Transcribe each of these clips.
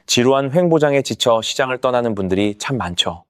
지루한 횡보장에 지쳐 시장을 떠나는 분들이 참 많죠.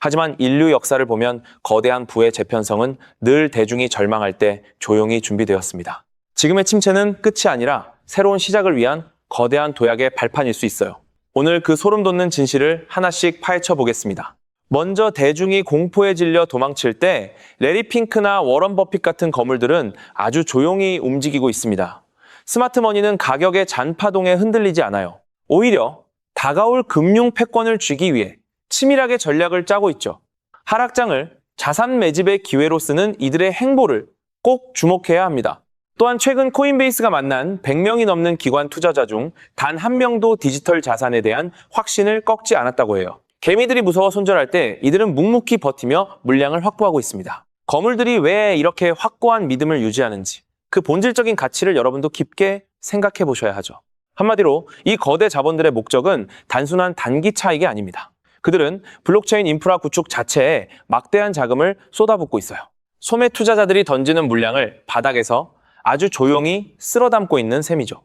하지만 인류 역사를 보면 거대한 부의 재편성은 늘 대중이 절망할 때 조용히 준비되었습니다. 지금의 침체는 끝이 아니라 새로운 시작을 위한 거대한 도약의 발판일 수 있어요. 오늘 그 소름 돋는 진실을 하나씩 파헤쳐 보겠습니다. 먼저 대중이 공포에 질려 도망칠 때 레리 핑크나 워런 버핏 같은 거물들은 아주 조용히 움직이고 있습니다. 스마트머니는 가격의 잔파동에 흔들리지 않아요. 오히려 다가올 금융 패권을 쥐기 위해 치밀하게 전략을 짜고 있죠. 하락장을 자산 매집의 기회로 쓰는 이들의 행보를 꼭 주목해야 합니다. 또한 최근 코인베이스가 만난 100명이 넘는 기관 투자자 중 단 한 명도 디지털 자산에 대한 확신을 꺾지 않았다고 해요. 개미들이 무서워 손절할 때 이들은 묵묵히 버티며 물량을 확보하고 있습니다. 거물들이 왜 이렇게 확고한 믿음을 유지하는지 그 본질적인 가치를 여러분도 깊게 생각해 보셔야 하죠. 한마디로 이 거대 자본들의 목적은 단순한 단기 차익이 아닙니다. 그들은 블록체인 인프라 구축 자체에 막대한 자금을 쏟아붓고 있어요. 소매 투자자들이 던지는 물량을 바닥에서 아주 조용히 쓸어 담고 있는 셈이죠.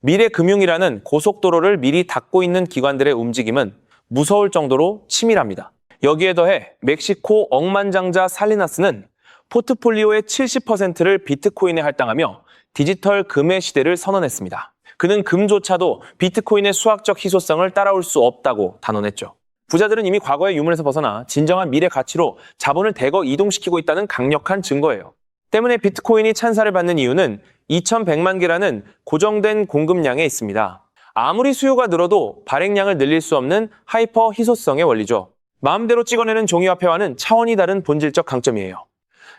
미래 금융이라는 고속도로를 미리 닫고 있는 기관들의 움직임은 무서울 정도로 치밀합니다. 여기에 더해 멕시코 억만장자 살리나스는 포트폴리오의 70%를 비트코인에 할당하며 디지털 금의 시대를 선언했습니다. 그는 금조차도 비트코인의 수학적 희소성을 따라올 수 없다고 단언했죠. 부자들은 이미 과거의 유물에서 벗어나 진정한 미래 가치로 자본을 대거 이동시키고 있다는 강력한 증거예요. 때문에 비트코인이 찬사를 받는 이유는 2100만 개라는 고정된 공급량에 있습니다. 아무리 수요가 늘어도 발행량을 늘릴 수 없는 하이퍼 희소성의 원리죠. 마음대로 찍어내는 종이화폐와는 차원이 다른 본질적 강점이에요.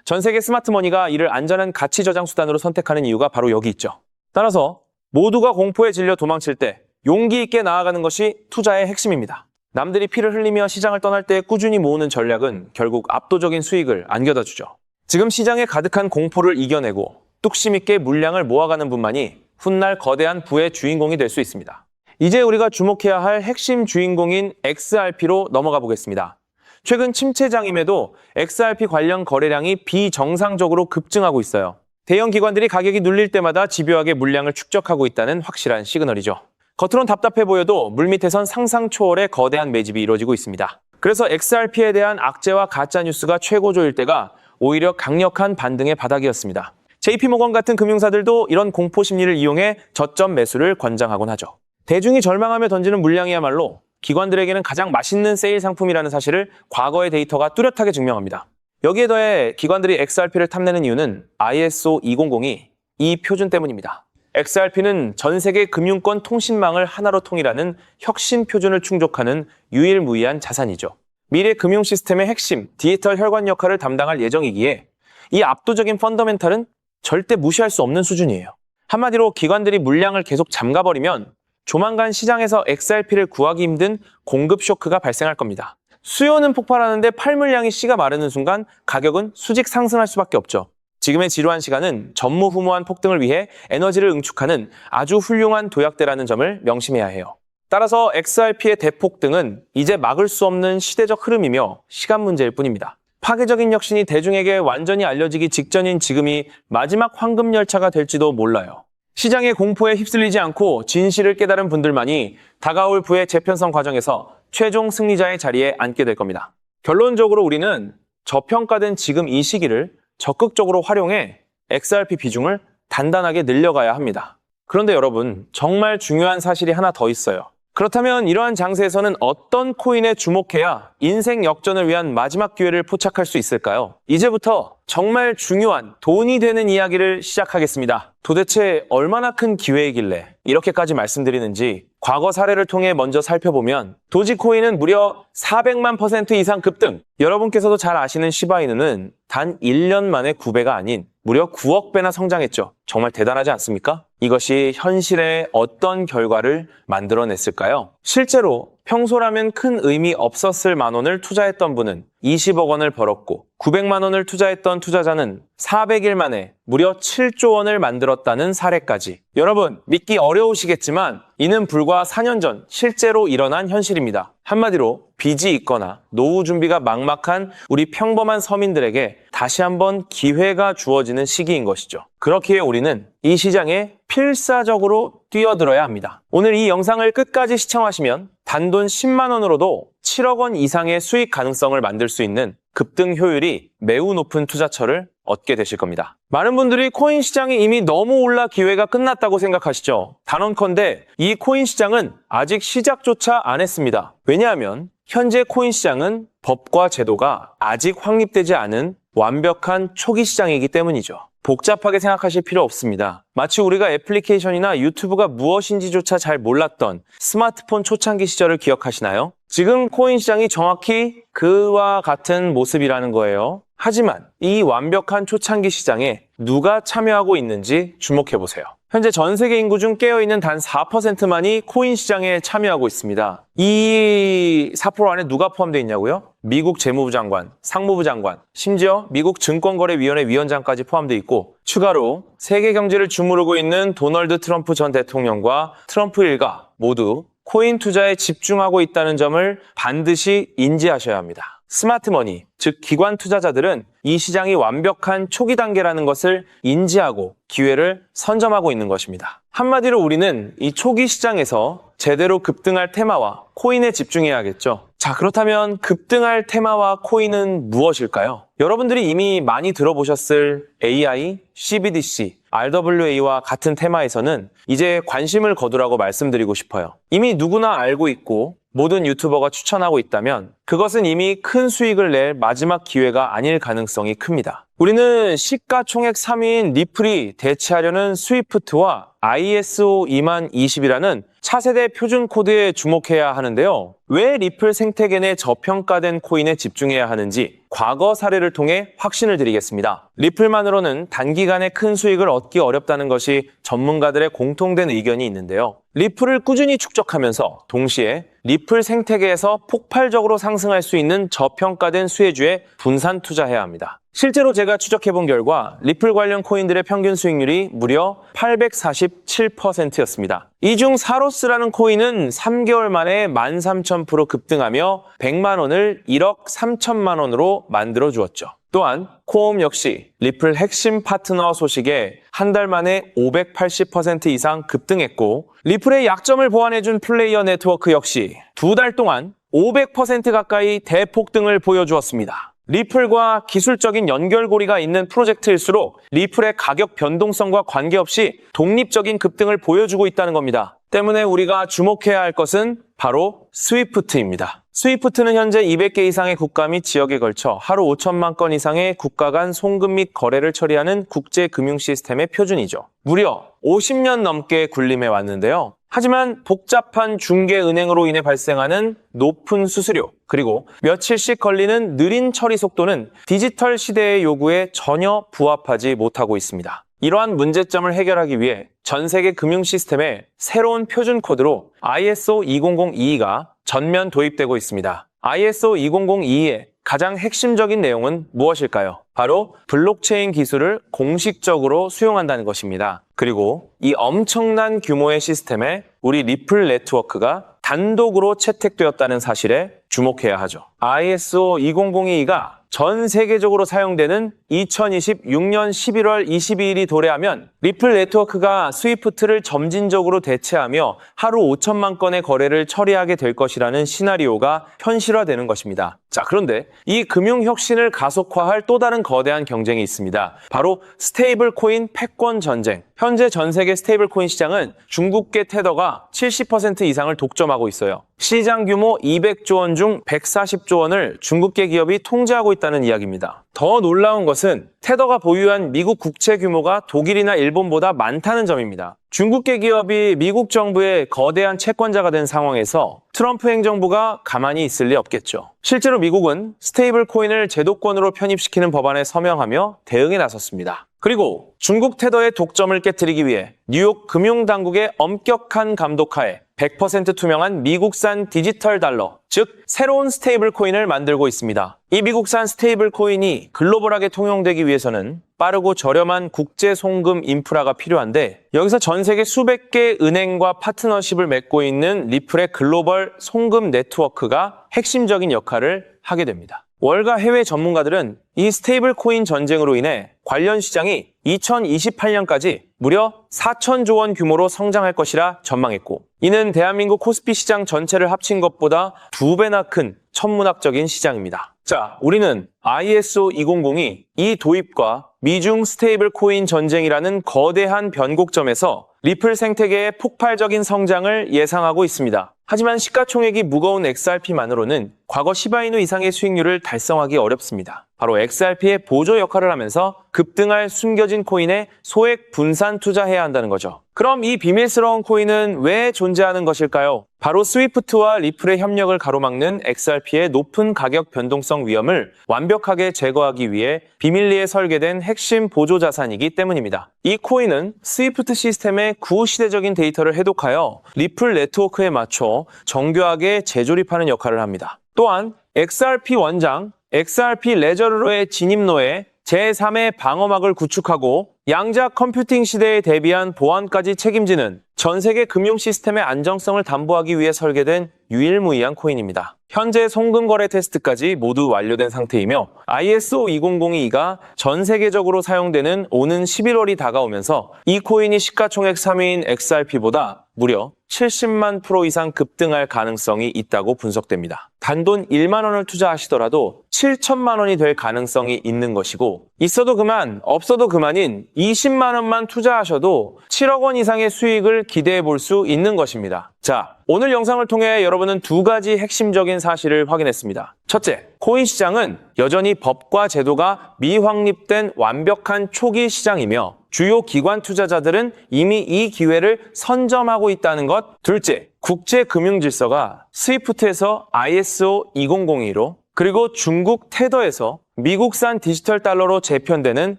전 세계 스마트머니가 이를 안전한 가치 저장 수단으로 선택하는 이유가 바로 여기 있죠. 따라서 모두가 공포에 질려 도망칠 때 용기 있게 나아가는 것이 투자의 핵심입니다. 남들이 피를 흘리며 시장을 떠날 때 꾸준히 모으는 전략은 결국 압도적인 수익을 안겨다 주죠. 지금 시장에 가득한 공포를 이겨내고 뚝심 있게 물량을 모아가는 분만이 훗날 거대한 부의 주인공이 될 수 있습니다. 이제 우리가 주목해야 할 핵심 주인공인 XRP로 넘어가 보겠습니다. 최근 침체장임에도 XRP 관련 거래량이 비정상적으로 급증하고 있어요. 대형 기관들이 가격이 눌릴 때마다 집요하게 물량을 축적하고 있다는 확실한 시그널이죠. 겉으론 답답해 보여도 물밑에선 상상 초월의 거대한 매집이 이루어지고 있습니다. 그래서 XRP에 대한 악재와 가짜뉴스가 최고조일 때가 오히려 강력한 반등의 바닥이었습니다. JP모건 같은 금융사들도 이런 공포 심리를 이용해 저점 매수를 권장하곤 하죠. 대중이 절망하며 던지는 물량이야말로 기관들에게는 가장 맛있는 세일 상품이라는 사실을 과거의 데이터가 뚜렷하게 증명합니다. 여기에 더해 기관들이 XRP를 탐내는 이유는 ISO 200이 이 표준 때문입니다. XRP는 전 세계 금융권 통신망을 하나로 통일하는 혁신 표준을 충족하는 유일무이한 자산이죠. 미래 금융 시스템의 핵심, 디지털 혈관 역할을 담당할 예정이기에 이 압도적인 펀더멘탈은 절대 무시할 수 없는 수준이에요. 한마디로 기관들이 물량을 계속 잠가버리면 조만간 시장에서 XRP를 구하기 힘든 공급 쇼크가 발생할 겁니다. 수요는 폭발하는데 팔물량이 씨가 마르는 순간 가격은 수직 상승할 수밖에 없죠. 지금의 지루한 시간은 전무후무한 폭등을 위해 에너지를 응축하는 아주 훌륭한 도약대라는 점을 명심해야 해요. 따라서 XRP의 대폭등은 이제 막을 수 없는 시대적 흐름이며 시간 문제일 뿐입니다. 파괴적인 혁신이 대중에게 완전히 알려지기 직전인 지금이 마지막 황금열차가 될지도 몰라요. 시장의 공포에 휩쓸리지 않고 진실을 깨달은 분들만이 다가올 부의 재편성 과정에서 최종 승리자의 자리에 앉게 될 겁니다. 결론적으로 우리는 저평가된 지금 이 시기를 적극적으로 활용해 XRP 비중을 단단하게 늘려가야 합니다. 그런데 여러분, 정말 중요한 사실이 하나 더 있어요. 그렇다면 이러한 장세에서는 어떤 코인에 주목해야 인생 역전을 위한 마지막 기회를 포착할 수 있을까요? 이제부터 정말 중요한 돈이 되는 이야기를 시작하겠습니다. 도대체 얼마나 큰 기회이길래 이렇게까지 말씀드리는지 과거 사례를 통해 먼저 살펴보면 도지코인은 무려 400만 % 이상 급등! 여러분께서도 잘 아시는 시바이누는 단 1년 만에 9배가 아닌 무려 9억 배나 성장했죠. 정말 대단하지 않습니까? 이것이 현실에 어떤 결과를 만들어냈을까요? 실제로 평소라면 큰 의미 없었을 만 원을 투자했던 분은 20억 원을 벌었고 900만 원을 투자했던 투자자는 400일 만에 무려 7조 원을 만들었다는 사례까지. 여러분, 믿기 어려우시겠지만 이는 불과 4년 전 실제로 일어난 현실입니다. 한마디로 빚이 있거나 노후 준비가 막막한 우리 평범한 서민들에게 다시 한번 기회가 주어지는 시기인 것이죠. 그렇기에 우리는 이 시장에 필사적으로 뛰어들어야 합니다. 오늘 이 영상을 끝까지 시청하시면 단돈 10만 원으로도 7억 원 이상의 수익 가능성을 만들 수 있는 급등 효율이 매우 높은 투자처를 얻게 되실 겁니다. 많은 분들이 코인 시장이 이미 너무 올라 기회가 끝났다고 생각하시죠? 단언컨대 이 코인 시장은 아직 시작조차 안 했습니다. 왜냐하면 현재 코인 시장은 법과 제도가 아직 확립되지 않은 완벽한 초기 시장이기 때문이죠. 복잡하게 생각하실 필요 없습니다. 마치 우리가 애플리케이션이나 유튜브가 무엇인지조차 잘 몰랐던 스마트폰 초창기 시절을 기억하시나요? 지금 코인 시장이 정확히 그와 같은 모습이라는 거예요. 하지만 이 완벽한 초창기 시장에 누가 참여하고 있는지 주목해보세요. 현재 전 세계 인구 중 깨어있는 단 4%만이 코인 시장에 참여하고 있습니다. 이 4% 안에 누가 포함되어 있냐고요? 미국 재무부 장관, 상무부 장관, 심지어 미국 증권거래위원회 위원장까지 포함되어 있고 추가로 세계 경제를 주무르고 있는 도널드 트럼프 전 대통령과 트럼프 일가 모두 코인 투자에 집중하고 있다는 점을 반드시 인지하셔야 합니다. 스마트머니, 즉 기관 투자자들은 이 시장이 완벽한 초기 단계라는 것을 인지하고 기회를 선점하고 있는 것입니다. 한마디로 우리는 이 초기 시장에서 제대로 급등할 테마와 코인에 집중해야겠죠. 자, 그렇다면 급등할 테마와 코인은 무엇일까요? 여러분들이 이미 많이 들어보셨을 AI, CBDC, RWA와 같은 테마에서는 이제 관심을 거두라고 말씀드리고 싶어요. 이미 누구나 알고 있고 모든 유튜버가 추천하고 있다면 그것은 이미 큰 수익을 낼 마지막 기회가 아닐 가능성이 큽니다. 우리는 시가총액 3위인 리플이 대체하려는 스위프트와 ISO 20020이라는 차세대 표준 코드에 주목해야 하는데요. 왜 리플 생태계 내 저평가된 코인에 집중해야 하는지 과거 사례를 통해 확신을 드리겠습니다. 리플만으로는 단기간에 큰 수익을 얻기 어렵다는 것이 전문가들의 공통된 의견이 있는데요. 리플을 꾸준히 축적하면서 동시에 리플 생태계에서 폭발적으로 상승할 수 있는 저평가된 수혜주에 분산 투자해야 합니다. 실제로 제가 추적해본 결과 리플 관련 코인들의 평균 수익률이 무려 847%였습니다. 이 중 사로스라는 코인은 3개월 만에 13,000% 급등하며 100만 원을 1억 3천만 원으로 만들어 주었죠. 또한 코옴 역시 리플 핵심 파트너 소식에 한 달 만에 580% 이상 급등했고 리플의 약점을 보완해준 플레이어 네트워크 역시 2달 동안 500% 가까이 대폭등을 보여주었습니다. 리플과 기술적인 연결고리가 있는 프로젝트일수록 리플의 가격 변동성과 관계없이 독립적인 급등을 보여주고 있다는 겁니다. 때문에 우리가 주목해야 할 것은 바로 스위프트입니다. 스위프트는 현재 200개 이상의 국가 및 지역에 걸쳐 하루 5천만 건 이상의 국가 간 송금 및 거래를 처리하는 국제 금융 시스템의 표준이죠. 무려 50년 넘게 군림해 왔는데요. 하지만 복잡한 중개은행으로 인해 발생하는 높은 수수료, 그리고 며칠씩 걸리는 느린 처리 속도는 디지털 시대의 요구에 전혀 부합하지 못하고 있습니다. 이러한 문제점을 해결하기 위해 전 세계 금융 시스템에 새로운 표준 코드로 ISO 20022가 전면 도입되고 있습니다. ISO 20022의 가장 핵심적인 내용은 무엇일까요? 바로 블록체인 기술을 공식적으로 수용한다는 것입니다. 그리고 이 엄청난 규모의 시스템에 우리 리플 네트워크가 단독으로 채택되었다는 사실에 주목해야 하죠. ISO 20022가 전 세계적으로 사용되는 2026년 11월 22일이 도래하면 리플 네트워크가 스위프트를 점진적으로 대체하며 하루 5천만 건의 거래를 처리하게 될 것이라는 시나리오가 현실화되는 것입니다. 자, 그런데 이 금융 혁신을 가속화할 또 다른 거대한 경쟁이 있습니다. 바로 스테이블 코인 패권 전쟁. 현재 전 세계 스테이블 코인 시장은 중국계 테더가 70% 이상을 독점하고 있어요. 시장 규모 200조 원 중 140조 원을 중국계 기업이 통제하고 있다는 이야기입니다. 더 놀라운 것은 테더가 보유한 미국 국채 규모가 독일이나 일본보다 많다는 점입니다. 중국계 기업이 미국 정부의 거대한 채권자가 된 상황에서 트럼프 행정부가 가만히 있을 리 없겠죠. 실제로 미국은 스테이블 코인을 제도권으로 편입시키는 법안에 서명하며 대응에 나섰습니다. 그리고 중국 테더의 독점을 깨뜨리기 위해 뉴욕 금융당국의 엄격한 감독하에 100% 투명한 미국산 디지털 달러, 즉 새로운 스테이블 코인을 만들고 있습니다. 이 미국산 스테이블 코인이 글로벌하게 통용되기 위해서는 빠르고 저렴한 국제 송금 인프라가 필요한데, 여기서 전 세계 수백 개의 은행과 파트너십을 맺고 있는 리플의 글로벌 송금 네트워크가 핵심적인 역할을 하게 됩니다. 월가 해외 전문가들은 이 스테이블 코인 전쟁으로 인해 관련 시장이 2028년까지 무려 4천조 원 규모로 성장할 것이라 전망했고, 이는 대한민국 코스피 시장 전체를 합친 것보다 2배나 큰 천문학적인 시장입니다. 자, 우리는 ISO 2002 이 도입과 미중 스테이블 코인 전쟁이라는 거대한 변곡점에서 리플 생태계의 폭발적인 성장을 예상하고 있습니다. 하지만 시가총액이 무거운 XRP만으로는 과거 시바이누 이상의 수익률을 달성하기 어렵습니다. 바로 XRP의 보조 역할을 하면서 급등할 숨겨진 코인에 소액 분산 투자해야 한다는 거죠. 그럼 이 비밀스러운 코인은 왜 존재하는 것일까요? 바로 스위프트와 리플의 협력을 가로막는 XRP의 높은 가격 변동성 위험을 완벽하게 제거하기 위해 비밀리에 설계된 핵심 보조 자산이기 때문입니다. 이 코인은 스위프트 시스템의 구시대적인 데이터를 해독하여 리플 네트워크에 맞춰 정교하게 재조립하는 역할을 합니다. 또한 XRP 원장, XRP 레저러의 진입로에 제3의 방어막을 구축하고 양자 컴퓨팅 시대에 대비한 보안까지 책임지는 전 세계 금융 시스템의 안정성을 담보하기 위해 설계된 유일무이한 코인입니다. 현재 송금 거래 테스트까지 모두 완료된 상태이며 ISO 2002가 전 세계적으로 사용되는 오는 11월이 다가오면서 이 코인이 시가총액 3위인 XRP보다 무려 70만 프로 이상 급등할 가능성이 있다고 분석됩니다. 단돈 1만 원을 투자하시더라도 7천만 원이 될 가능성이 있는 것이고, 있어도 그만, 없어도 그만인 20만 원만 투자하셔도 7억 원 이상의 수익을 기대해 볼 수 있는 것입니다. 자, 오늘 영상을 통해 여러분은 두 가지 핵심적인 사실을 확인했습니다. 첫째, 코인 시장은 여전히 법과 제도가 미확립된 완벽한 초기 시장이며 주요 기관 투자자들은 이미 이 기회를 선점하고 있다는 것. 둘째, 국제 금융 질서가 스위프트에서 ISO 2002로 그리고 중국 테더에서 미국산 디지털 달러로 재편되는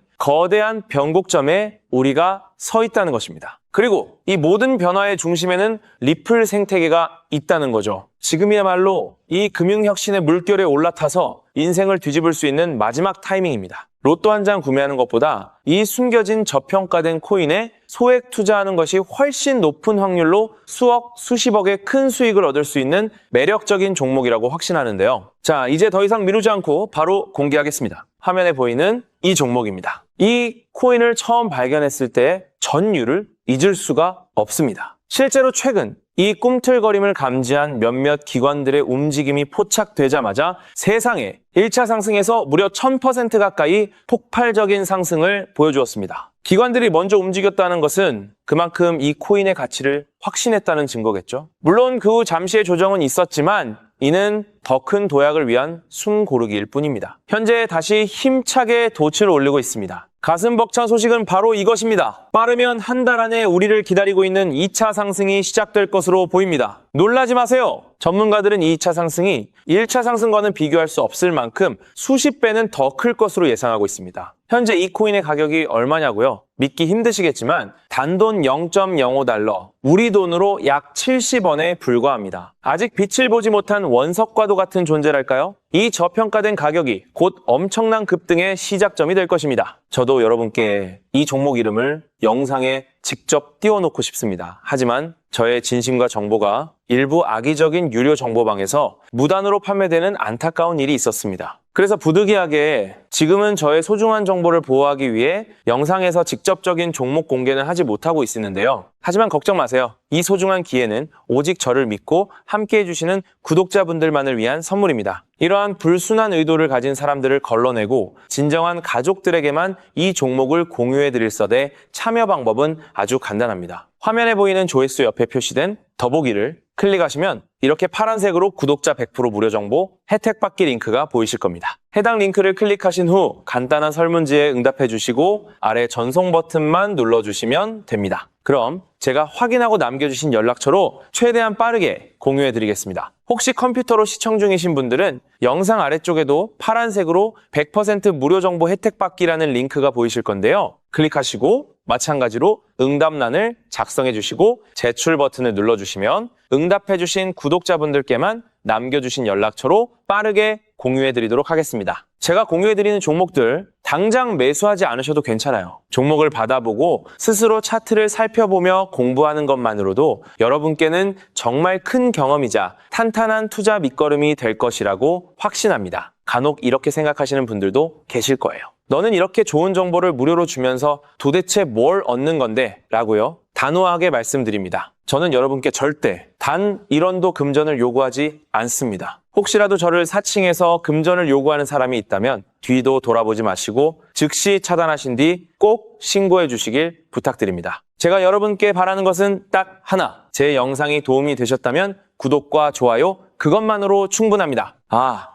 거대한 변곡점에 우리가 서 있다는 것입니다. 그리고 이 모든 변화의 중심에는 리플 생태계가 있다는 거죠. 지금이야말로 이 금융혁신의 물결에 올라타서 인생을 뒤집을 수 있는 마지막 타이밍입니다. 로또 한 장 구매하는 것보다 이 숨겨진 저평가된 코인에 소액 투자하는 것이 훨씬 높은 확률로 수억, 수십억의 큰 수익을 얻을 수 있는 매력적인 종목이라고 확신하는데요. 자, 이제 더 이상 미루지 않고 바로 공개하겠습니다. 화면에 보이는 이 종목입니다. 이 코인을 처음 발견했을 때 전율을 잊을 수가 없습니다. 실제로 최근 이 꿈틀거림을 감지한 몇몇 기관들의 움직임이 포착되자마자 세상에 1차 상승에서 무려 1000% 가까이 폭발적인 상승을 보여주었습니다. 기관들이 먼저 움직였다는 것은 그만큼 이 코인의 가치를 확신했다는 증거겠죠. 물론 그 후 잠시의 조정은 있었지만 이는 더 큰 도약을 위한 숨고르기일 뿐입니다. 현재 다시 힘차게 돛을 올리고 있습니다. 가슴 벅찬 소식은 바로 이것입니다. 빠르면 한 달 안에 우리를 기다리고 있는 2차 상승이 시작될 것으로 보입니다. 놀라지 마세요. 전문가들은 2차 상승이 1차 상승과는 비교할 수 없을 만큼 수십 배는 더 클 것으로 예상하고 있습니다. 현재 이 코인의 가격이 얼마냐고요? 믿기 힘드시겠지만 단돈 0.05달러, 우리 돈으로 약 70원에 불과합니다. 아직 빛을 보지 못한 원석과도 같은 존재랄까요? 이 저평가된 가격이 곧 엄청난 급등의 시작점이 될 것입니다. 저도 여러분께 이 종목 이름을 영상에 직접 띄워놓고 싶습니다. 하지만 저의 진심과 정보가 일부 악의적인 유료 정보방에서 무단으로 판매되는 안타까운 일이 있었습니다. 그래서 부득이하게 지금은 저의 소중한 정보를 보호하기 위해 영상에서 직접적인 종목 공개는 하지 못하고 있었는데요. 하지만 걱정 마세요. 이 소중한 기회는 오직 저를 믿고 함께 해주시는 구독자분들만을 위한 선물입니다. 이러한 불순한 의도를 가진 사람들을 걸러내고 진정한 가족들에게만 이 종목을 공유해드릴 서대 참여 방법은 아주 간단합니다. 화면에 보이는 조회수 옆에 표시된 더보기를 클릭하시면 이렇게 파란색으로 구독자 100% 무료 정보 혜택 받기 링크가 보이실 겁니다. 해당 링크를 클릭하신 후 간단한 설문지에 응답해 주시고 아래 전송 버튼만 눌러주시면 됩니다. 그럼 제가 확인하고 남겨주신 연락처로 최대한 빠르게 공유해 드리겠습니다. 혹시 컴퓨터로 시청 중이신 분들은 영상 아래쪽에도 파란색으로 100% 무료 정보 혜택 받기라는 링크가 보이실 건데요. 클릭하시고 마찬가지로 응답란을 작성해 주시고 제출 버튼을 눌러주시면 응답해 주신 구독자분들께만 남겨주신 연락처로 빠르게 공유해 드리도록 하겠습니다. 제가 공유해 드리는 종목들 당장 매수하지 않으셔도 괜찮아요. 종목을 받아보고 스스로 차트를 살펴보며 공부하는 것만으로도 여러분께는 정말 큰 경험이자 탄탄한 투자 밑거름이 될 것이라고 확신합니다. 간혹 이렇게 생각하시는 분들도 계실 거예요. 너는 이렇게 좋은 정보를 무료로 주면서 도대체 뭘 얻는 건데? 라고요. 단호하게 말씀드립니다. 저는 여러분께 절대 단 1원도 금전을 요구하지 않습니다. 혹시라도 저를 사칭해서 금전을 요구하는 사람이 있다면 뒤도 돌아보지 마시고 즉시 차단하신 뒤 꼭 신고해 주시길 부탁드립니다. 제가 여러분께 바라는 것은 딱 하나. 제 영상이 도움이 되셨다면 구독과 좋아요 그것만으로 충분합니다.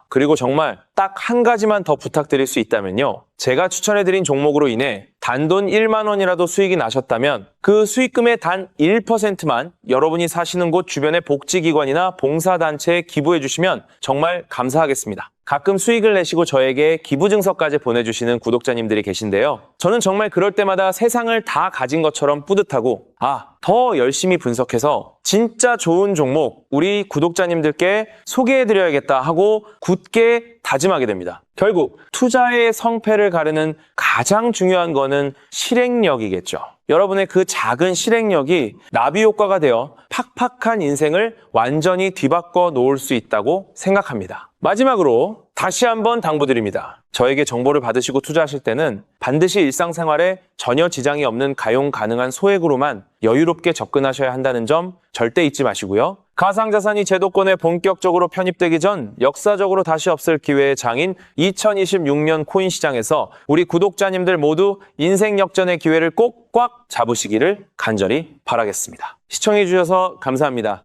그리고 정말 딱 한 가지만 더 부탁드릴 수 있다면요. 제가 추천해드린 종목으로 인해 단돈 1만 원이라도 수익이 나셨다면 그 수익금의 단 1%만 여러분이 사시는 곳 주변의 복지기관이나 봉사단체에 기부해 주시면 정말 감사하겠습니다. 가끔 수익을 내시고 저에게 기부증서까지 보내주시는 구독자님들이 계신데요. 저는 정말 그럴 때마다 세상을 다 가진 것처럼 뿌듯하고 더 열심히 분석해서 진짜 좋은 종목 우리 구독자님들께 소개해드려야겠다 하고 굳게 다짐하게 됩니다. 결국 투자의 성패를 가르는 가장 중요한 거는 실행력이겠죠. 여러분의 그 작은 실행력이 나비 효과가 되어 팍팍한 인생을 완전히 뒤바꿔 놓을 수 있다고 생각합니다. 마지막으로 다시 한번 당부드립니다. 저에게 정보를 받으시고 투자하실 때는 반드시 일상생활에 전혀 지장이 없는 가용 가능한 소액으로만 여유롭게 접근하셔야 한다는 점 절대 잊지 마시고요. 가상자산이 제도권에 본격적으로 편입되기 전 역사적으로 다시 없을 기회의 장인 2026년 코인 시장에서 우리 구독자님들 모두 인생 역전의 기회를 꼭 꽉 잡으시기를 간절히 바라겠습니다. 시청해 주셔서 감사합니다.